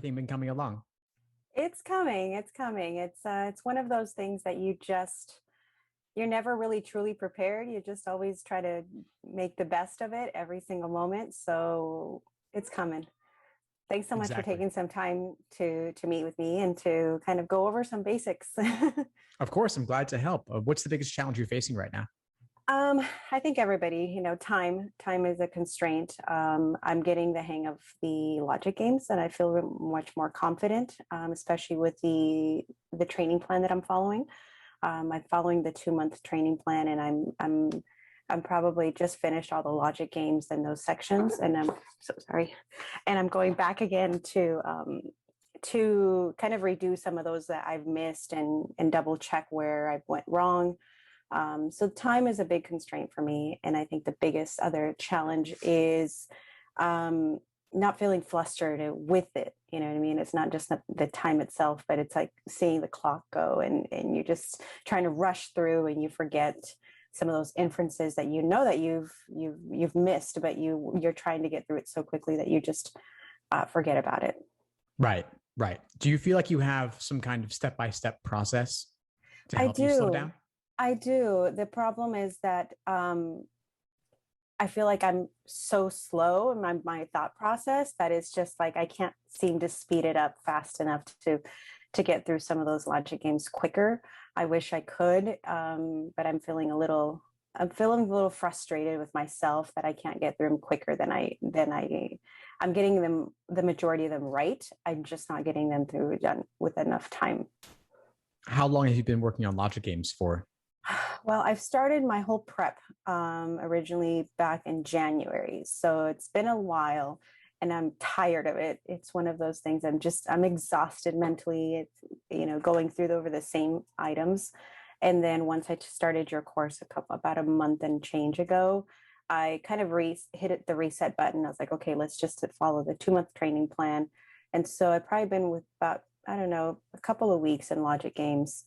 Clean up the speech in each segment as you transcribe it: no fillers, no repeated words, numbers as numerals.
everything been coming along? It's coming. It's coming. It's one of those things that you're never really truly prepared. You just always try to make the best of it every single moment. So it's coming. Thanks so much for Exactly. taking some time to meet with me and to kind of go over some basics. Of course, I'm glad to help. What's the biggest challenge you're facing right now? I think everybody, time is a constraint. I'm getting the hang of the logic games, and I feel much more confident, especially with the training plan that I'm following. I'm following the 2-month training plan, and I'm probably just finished all the logic games and those sections, and I'm so sorry, and I'm going back again to kind of redo some of those that I've missed and double check where I went wrong. So time is a big constraint for me. And I think the biggest other challenge is not feeling flustered with it. You know what I mean? It's not just the time itself, but it's like seeing the clock go and you're just trying to rush through and you forget some of those inferences that you know that you've missed, but you're trying to get through it so quickly that you just forget about it. Right, right. Do you feel like you have some kind of step-by-step process to I help you slow do. down? I do. The problem is that I feel like I'm so slow in my thought process that it's just like I can't seem to speed it up fast enough to get through some of those logic games quicker. I wish I could, but I'm feeling a little frustrated with myself that I can't get through them quicker I'm getting them, the majority of them right. I'm just not getting them done with enough time. How long have you been working on logic games for? Well, I've started my whole prep originally back in January. So it's been a while and I'm tired of it. It's one of those things I'm exhausted mentally. It's, going through over the same items. And then once I started your course about a month and change ago, I kind of hit the reset button. I was like, okay, let's just follow the 2-month training plan. And so I've probably been with about, I don't know, a couple of weeks in logic games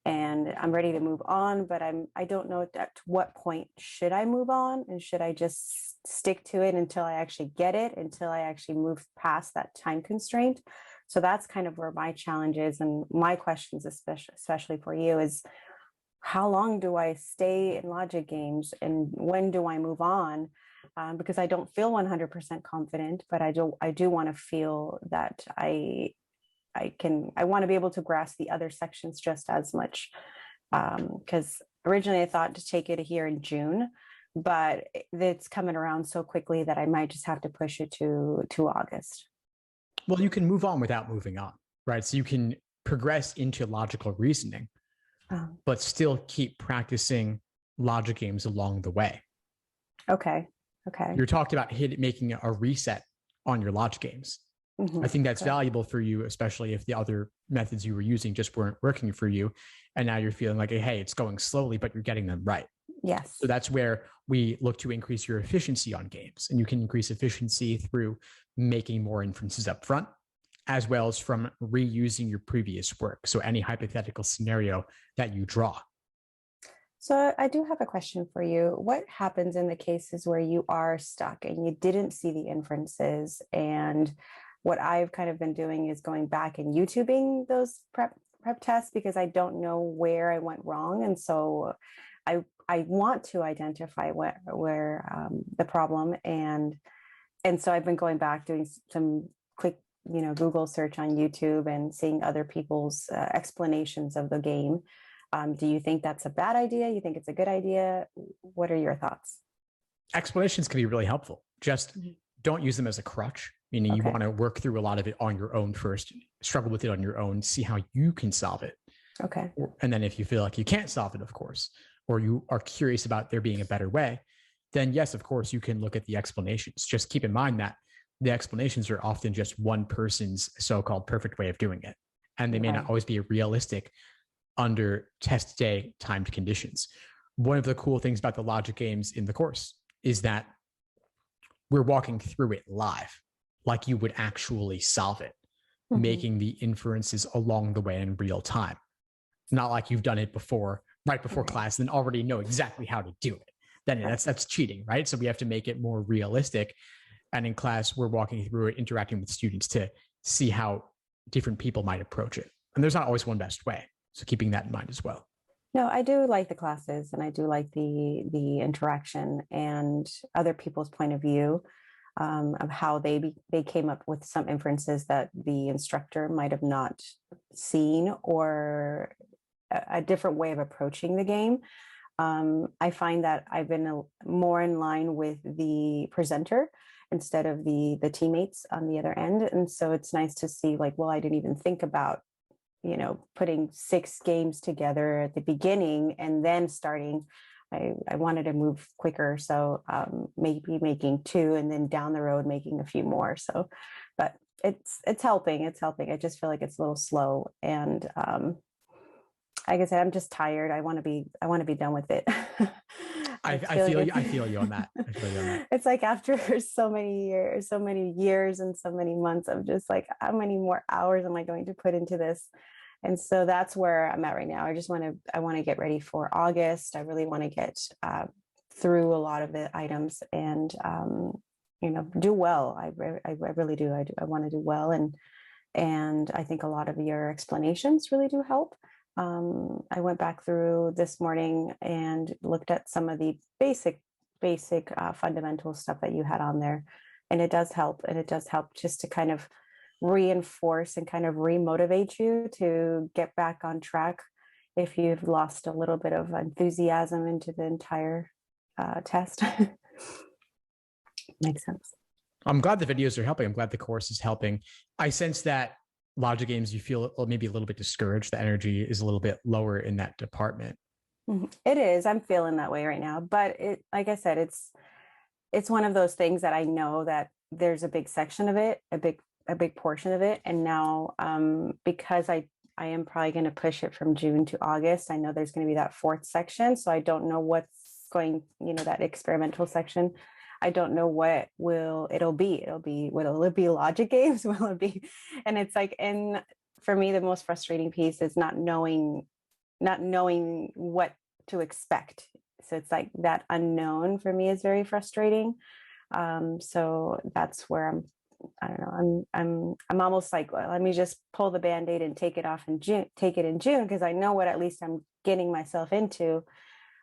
and I'm ready to move on, but I don't know at what point should I move on and should I just stick to it until I actually get it, until I actually move past that time constraint. So that's kind of where my challenge is. And my questions, especially for you, is how long do I stay in logic games and when do I move on? Because I don't feel 100% confident, but I do want to feel that I want to be able to grasp the other sections just as much. Because originally I thought to take it here in June, but it's coming around so quickly that I might just have to push it to August. Well, you can move on without moving on, right? So you can progress into logical reasoning, but still keep practicing logic games along the way. Okay. Okay. You're talking about making a reset on your logic games. I think that's valuable for you, especially if the other methods you were using just weren't working for you. And now you're feeling like, hey, it's going slowly, but you're getting them right. Yes. So that's where we look to increase your efficiency on games. And you can increase efficiency through making more inferences up front, as well as from reusing your previous work. So any hypothetical scenario that you draw. So I do have a question for you. What happens in the cases where you are stuck and you didn't see the inferences? And what I've kind of been doing is going back and YouTubing those prep tests because I don't know where I went wrong. And so I want to identify where the problem and so I've been going back doing some quick Google search on YouTube and seeing other people's explanations of the game. Do you think that's a bad idea? You think it's a good idea? What are your thoughts? Explanations can be really helpful. Just don't use them as a crutch, meaning you want to work through a lot of it on your own first, struggle with it on your own, see how you can solve it. Okay. And then if you feel like you can't solve it, of course, or you are curious about there being a better way, then yes, of course, you can look at the explanations. Just keep in mind that the explanations are often just one person's so-called perfect way of doing it. And they may not always be realistic under test day timed conditions. One of the cool things about the logic games in the course is that we're walking through it live, like you would actually solve it, making the inferences along the way in real time. Not like you've done it before, right before class, and already know exactly how to do it. Then that's cheating, right? So we have to make it more realistic. And in class, we're walking through it, interacting with students to see how different people might approach it. And there's not always one best way. So keeping that in mind as well. No, I do like the classes, and I do like the interaction and other people's point of view, of how they came up with some inferences that the instructor might have not seen, or a different way of approaching the game. I find that I've been more in line with the presenter instead of the teammates on the other end. And so it's nice to see, like, well, I didn't even think about, putting 6 games together at the beginning and then starting. I wanted to move quicker, so maybe making 2 and then down the road making a few more. So, but it's helping. I just feel like it's a little slow, and like I said, I'm just tired. I want to be done with it. I feel you on that. It's like after so many years and so many months of just like, how many more hours am I going to put into this? And so that's where I'm at right now. I want to get ready for August. I really want to get through a lot of the items and do well. I really do. I want to do well, and I think a lot of your explanations really do help. I went back through this morning and looked at some of the basic fundamental stuff that you had on there, and it does help. And it does help just to kind of reinforce and kind of remotivate you to get back on track if you've lost a little bit of enthusiasm into the entire test. Makes sense. I'm glad the videos are helping. I'm glad the course is helping. I sense that logic games, you feel maybe a little bit discouraged. The energy is a little bit lower in that department. It is. I'm feeling that way right now, but like I said, it's one of those things that I know that there's a big section of it, a big portion of it. And now, because I am probably going to push it from June to August, I know there's going to be that 4th section. So I don't know what's going, that experimental section. I don't know what it'll be. Will it be logic games? Will it be? And it's like, and for me, the most frustrating piece is not knowing what to expect. So it's like that unknown for me is very frustrating. So that's where I don't know. I'm almost like, well, let me just pull the Band-Aid and take it in June, because I know what at least I'm getting myself into.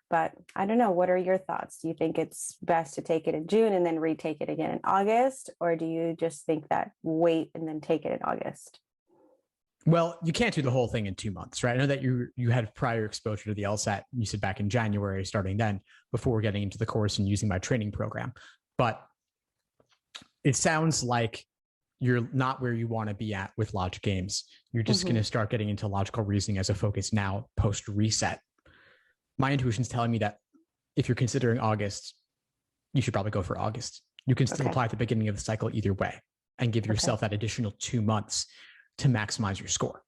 But I don't know. What are your thoughts? Do you think it's best to take it in June and then retake it again in August? Or do you just think that wait and then take it in August? Well, you can't do the whole thing in 2 months, right? I know that you had prior exposure to the LSAT. You said back in January, starting then, before getting into the course and using my training program. But it sounds like you're not where you want to be at with logic games. You're just going to start getting into logical reasoning as a focus now, post reset. My intuition is telling me that if you're considering August, you should probably go for August. You can still apply at the beginning of the cycle either way and give yourself that additional 2 months to maximize your score.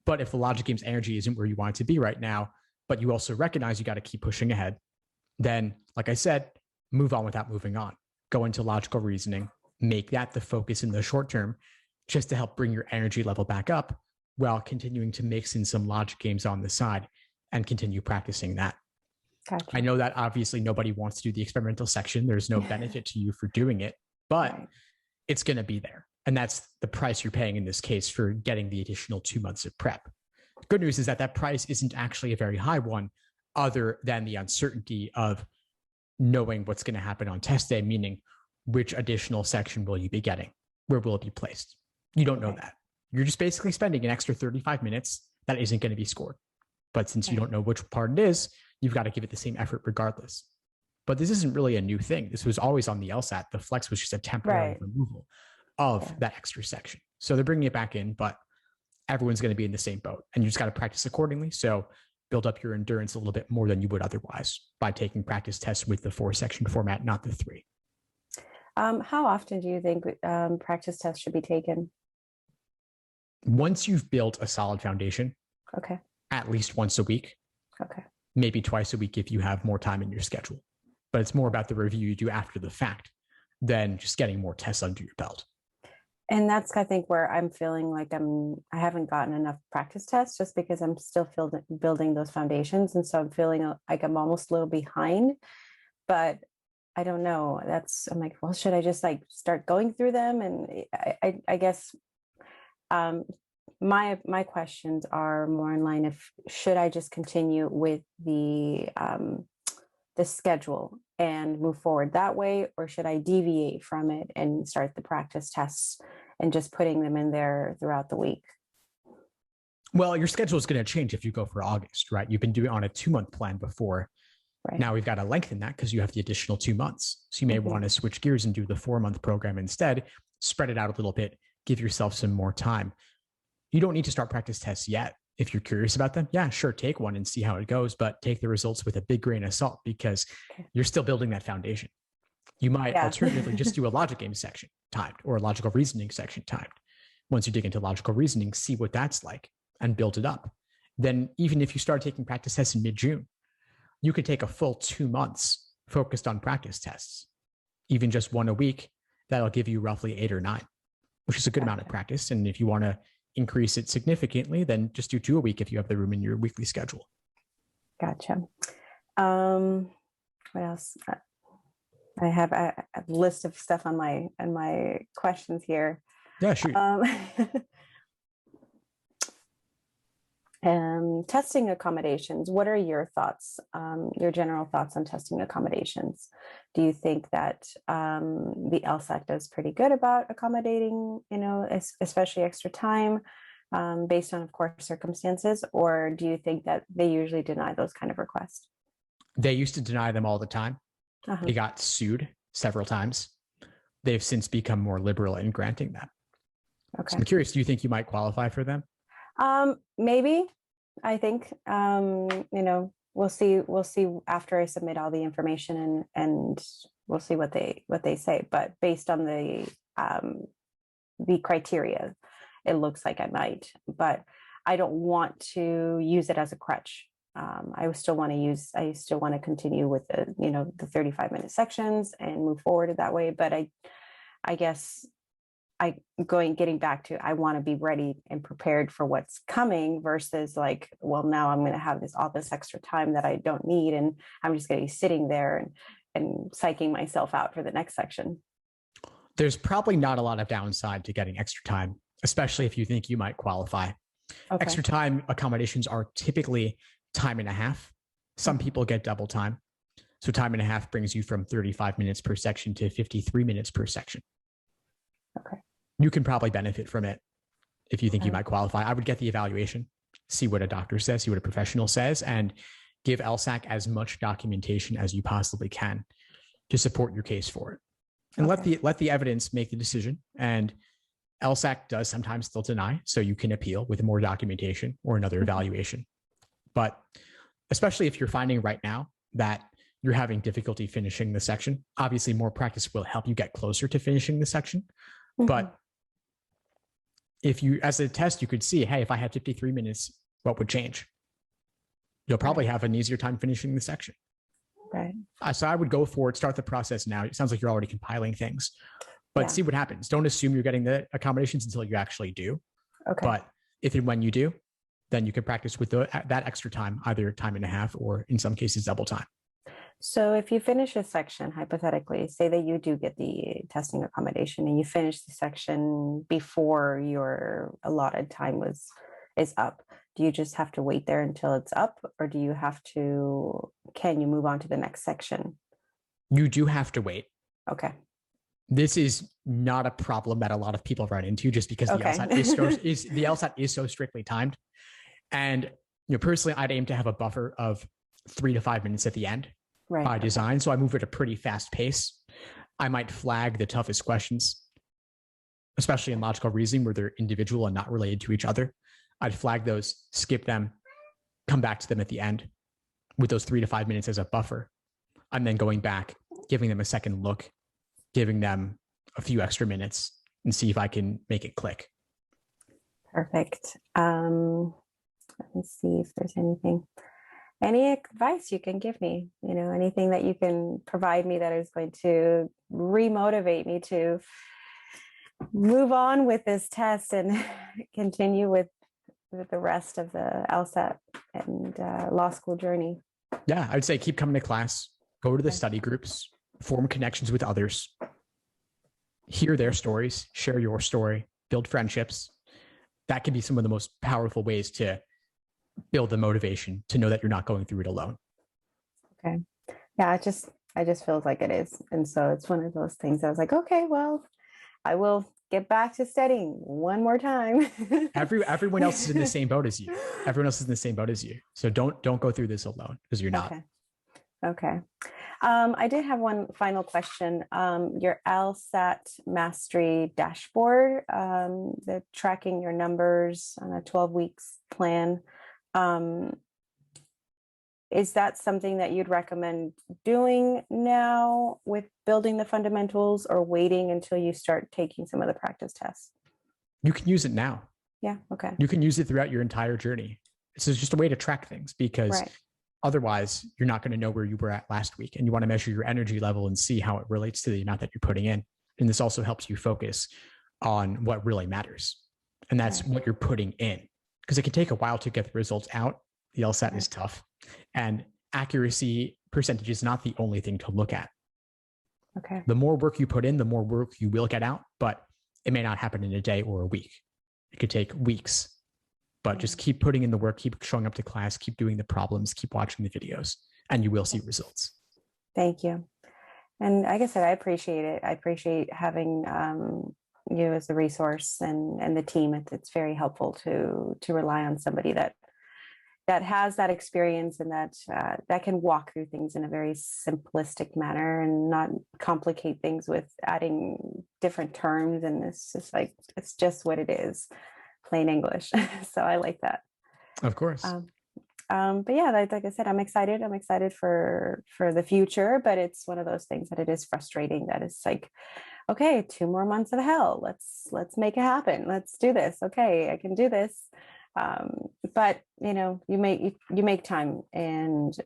But if the logic game's energy isn't where you want it to be right now, but you also recognize you got to keep pushing ahead, then, like I said, move on without moving on. Go into logical reasoning, make that the focus in the short term, just to help bring your energy level back up while continuing to mix in some logic games on the side and continue practicing that. Gotcha. I know that obviously nobody wants to do the experimental section. There's no benefit to you for doing it, but it's going to be there. And that's the price you're paying in this case for getting the additional 2 months of prep. Good news is that price isn't actually a very high one, other than the uncertainty of knowing what's going to happen on test day, meaning which additional section will you be getting? Where will it be placed? You don't know that. You're just basically spending an extra 35 minutes that isn't going to be scored. But since you don't know which part it is, you've got to give it the same effort regardless. But this isn't really a new thing. This was always on the LSAT. The flex was just a temporary removal of that extra section. So they're bringing it back in, but everyone's going to be in the same boat, and you just got to practice accordingly. So build up your endurance a little bit more than you would otherwise by taking practice tests with the 4-section format, not the 3. How often do you think practice tests should be taken? Once you've built a solid foundation, at least once a week, maybe twice a week if you have more time in your schedule. But it's more about the review you do after the fact than just getting more tests under your belt. And that's, I think, where I'm feeling like I haven't gotten enough practice tests, just because I'm still building those foundations. And so I'm feeling like I'm almost a little behind, but I don't know. I'm like, well, should I just like start going through them? And I guess My questions are more in line of, should I just continue with the schedule and move forward that way, or should I deviate from it and start the practice tests and just putting them in there throughout the week? Well, your schedule is going to change if you go for August, right? You've been doing it on a 2-month plan before. Right. Now we've got to lengthen that because you have the additional 2 months. So you may want to switch gears and do the 4-month program instead, spread it out a little bit, give yourself some more time. You don't need to start practice tests yet. If you're curious about them, yeah, sure, take one and see how it goes, but take the results with a big grain of salt because you're still building that foundation. You might alternatively just do a logic game section timed or a logical reasoning section timed. Once you dig into logical reasoning, see what that's like and build it up. Then even if you start taking practice tests in mid-June, you could take a full 2 months focused on practice tests, even just one a week. That'll give you roughly 8 or 9, which is a good amount of practice. And if you want to increase it significantly, then just do 2 a week if you have the room in your weekly schedule. Gotcha. What else? I have a list of stuff on my questions here. Yeah, shoot. Testing accommodations. What are your thoughts, your general thoughts on testing accommodations? Do you think that the LSAT does pretty good about accommodating, especially extra time based on, of course, circumstances? Or do you think that they usually deny those kind of requests? They used to deny them all the time. They got sued several times. They've since become more liberal in granting that. Okay. So I'm curious, do you think you might qualify for them? Maybe. I think, we'll see after I submit all the information and we'll see what they say. But based on the criteria, it looks like I might, but I don't want to use it as a crutch. I still want to continue with the 35-minute sections and move forward that way. But I guess getting back to, I want to be ready and prepared for what's coming versus like, well, now I'm going to have all this extra time that I don't need. And I'm just going to be sitting there and psyching myself out for the next section. There's probably not a lot of downside to getting extra time, especially if you think you might qualify. Okay. Extra time accommodations are typically time and a half. Some people get double time. So time and a half brings you from 35 minutes per section to 53 minutes per section. Okay. You can probably benefit from it if you think you might qualify. I would get the evaluation, see what a doctor says, see what a professional says, and give LSAC as much documentation as you possibly can to support your case for it. And let the evidence make the decision. And LSAC does sometimes still deny, so you can appeal with more documentation or another evaluation. But especially if you're finding right now that you're having difficulty finishing the section, obviously more practice will help you get closer to finishing the section. But if you, as a test, you could see, hey, if I had 53 minutes, what would change? You'll probably have an easier time finishing the section. Right. So I would go for it, start the process now. It sounds like you're already compiling things, but see what happens. Don't assume you're getting the accommodations until you actually do. Okay. But if and when you do, then you can practice with that extra time, either time and a half or in some cases double time. So if you finish a section, hypothetically, say that you do get the testing accommodation and you finish the section before your allotted time is up, do you just have to wait there until it's up, or do you have to, can you move on to the next section? You do have to wait. Okay. This is not a problem that a lot of people run into just because the LSAT is so strictly timed. And personally, I'd aim to have a buffer of 3 to 5 minutes at the end by design. So I move at a pretty fast pace. I might flag the toughest questions, especially in logical reasoning where they're individual and not related to each other. I'd flag those, skip them, come back to them at the end with those 3 to 5 minutes as a buffer. And then going back, giving them a second look, giving them a few extra minutes and see if I can make it click. Perfect. Let me see if there's any advice you can give me, anything that you can provide me that is going to remotivate me to move on with this test and continue with the rest of the LSAT and law school journey. Yeah, I'd say keep coming to class, go to the study groups, form connections with others, hear their stories, share your story, build friendships, that can be some of the most powerful ways to build the motivation to know that you're not going through it alone. Okay. Yeah, I just feels like it is. And so it's one of those things I was like, okay, well, I will get back to studying one more time. Everyone else is in the same boat as you. Everyone else is in the same boat as you. So don't go through this alone, because you're not. Okay. Okay. I did have one final question. Your LSAT mastery dashboard, the tracking your numbers on a 12 weeks plan. Is that something that you'd recommend doing now with building the fundamentals, or waiting until you start taking some of the practice tests? You can use it now. Yeah. Okay. You can use it throughout your entire journey. It's just a way to track things, because Right. otherwise you're not going to know where you were at last week, and you want to measure your energy level and see how it relates to the amount that you're putting in. And this also helps you focus on what really matters. And that's Right. what you're putting in, because it can take a while to get the results out. The LSAT Right. is tough, and accuracy percentage is not the only thing to look at. Okay. The more work you put in, the more work you will get out, but it may not happen in a day or a week. It could take weeks, but just keep putting in the work, keep showing up to class, keep doing the problems, keep watching the videos, and you will see results. Thank you. And like I said, I appreciate it. I appreciate having you as the resource and the team. It's very helpful to rely on somebody that has that experience, and that can walk through things in a very simplistic manner and not complicate things with adding different terms. And it's just like, it's just what it is, plain English. So I like that. Of course. But yeah, like I said, I'm excited. I'm excited for the future, but it's one of those things that it is frustrating, that it's like, okay, 2 more months of hell. Let's make it happen. Let's do this. Okay, I can do this. But you make time, and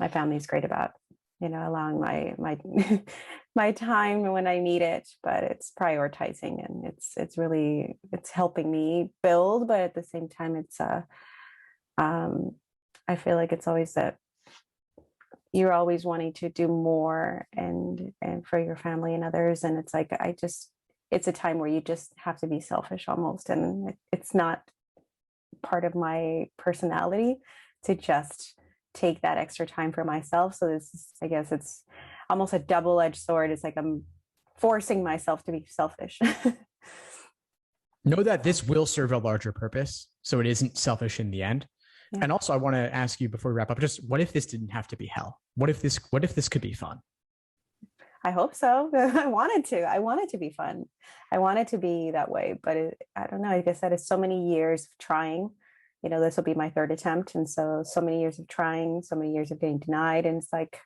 my family's great about allowing my my time when I need it, but it's prioritizing, and it's helping me build, but at the same time it's I feel like it's always that you're always wanting to do more and for your family and others, and it's like it's a time where you just have to be selfish almost, and it's not part of my personality to just take that extra time for myself. So this is, I guess it's almost a double-edged sword. It's like I'm forcing myself to be selfish. Know that this will serve a larger purpose, so it isn't selfish in the end. Yeah. And also, I want to ask you before we wrap up, just what if this didn't have to be hell? What if this could be fun? I hope so. I want it to be fun. I want it to be that way, but I don't know. Like I said, it's so many years of trying. This will be my 3rd attempt. And so many years of trying, so many years of getting denied. And it's like,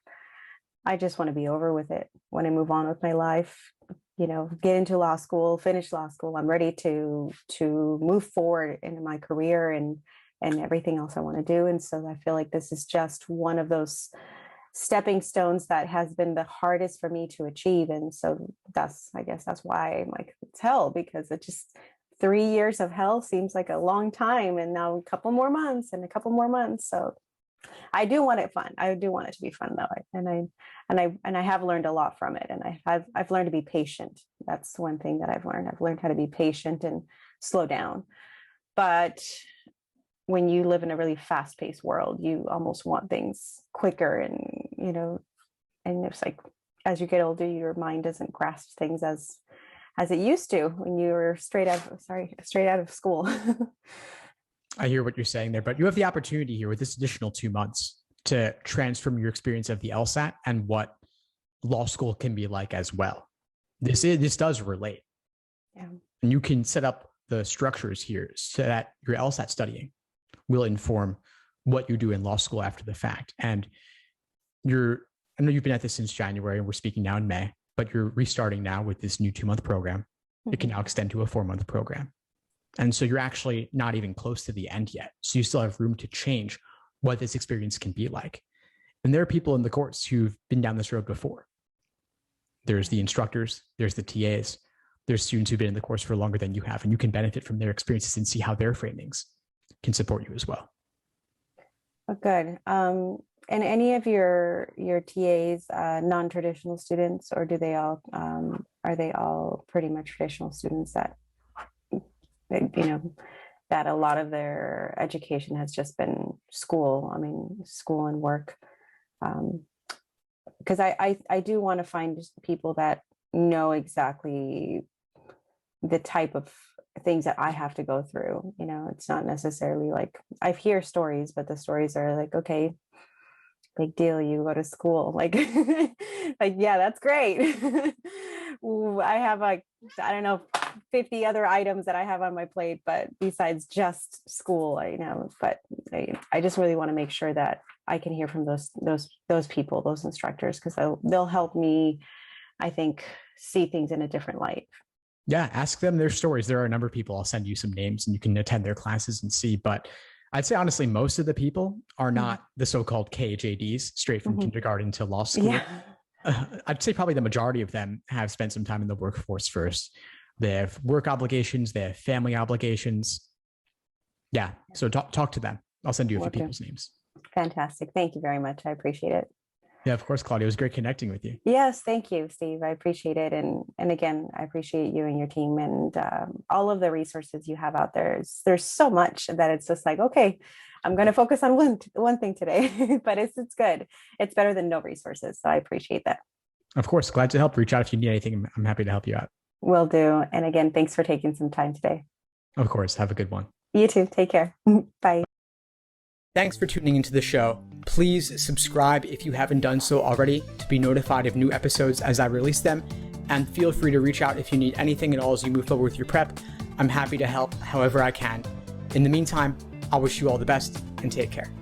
I just want to be over with it. Want to move on with my life, get into law school, finish law school. I'm ready to move forward into my career and everything else I want to do. And so I feel like this is just one of those stepping stones that has been the hardest for me to achieve. And so I guess that's why I'm like, it's hell, because it just 3 years of hell seems like a long time. And now a couple more months and a couple more months. So I do want it fun. I do want it to be fun though. And I have learned a lot from it. And I've learned to be patient. That's one thing that I've learned. I've learned how to be patient and slow down. But when you live in a really fast-paced world, you almost want things quicker, and and it's like, as you get older, your mind doesn't grasp things as it used to when you were straight out of school. I hear what you're saying there, but you have the opportunity here with this additional 2 months to transform your experience of the LSAT and what law school can be like as well. This does relate. Yeah. And you can set up the structures here so that your LSAT studying will inform what you do in law school after the fact. And I know you've been at this since January, and we're speaking now in May, but you're restarting now with this new 2-month program. Mm-hmm. It can now extend to a 4-month program. And so you're actually not even close to the end yet. So you still have room to change what this experience can be like. And there are people in the course who've been down this road before. There's the instructors, there's the TAs, there's students who've been in the course for longer than you have, and you can benefit from their experiences and see how their framings can support you as well. Oh, good. And any of your TAs non-traditional students, or are they all pretty much traditional students that that a lot of their education has just been school. I mean, school and work. Because I do want to find people that know exactly the type of things that I have to go through. It's not necessarily like I hear stories, but the stories are like, okay, big deal, you go to school, like like, yeah, that's great. I have like, I don't know, 50 other items that I have on my plate, but besides just school, but I just really want to make sure that I can hear from those people, those instructors, because they'll help me, I think, see things in a different light. Yeah, ask them their stories. There are a number of people. I'll send you some names and you can attend their classes and see. But I'd say honestly, most of the people are not the so-called KJDs, straight from kindergarten to law school. Yeah. I'd say probably the majority of them have spent some time in the workforce first. They have work obligations, they have family obligations. Yeah, so talk to them. I'll send you a few people's names. Fantastic. Thank you very much. I appreciate it. Yeah, of course, Claudia. It was great connecting with you. Yes, thank you, Steve. I appreciate it. And again, I appreciate you and your team and all of the resources you have out there. There's so much that it's just like, okay, I'm going to focus on one thing today, but it's good. It's better than no resources. So I appreciate that. Of course. Glad to help. Reach out if you need anything. I'm happy to help you out. Will do. And again, thanks for taking some time today. Of course. Have a good one. You too. Take care. Bye. Thanks for tuning into the show. Please subscribe if you haven't done so already to be notified of new episodes as I release them. And feel free to reach out if you need anything at all as you move forward with your prep. I'm happy to help however I can. In the meantime, I'll wish you all the best and take care.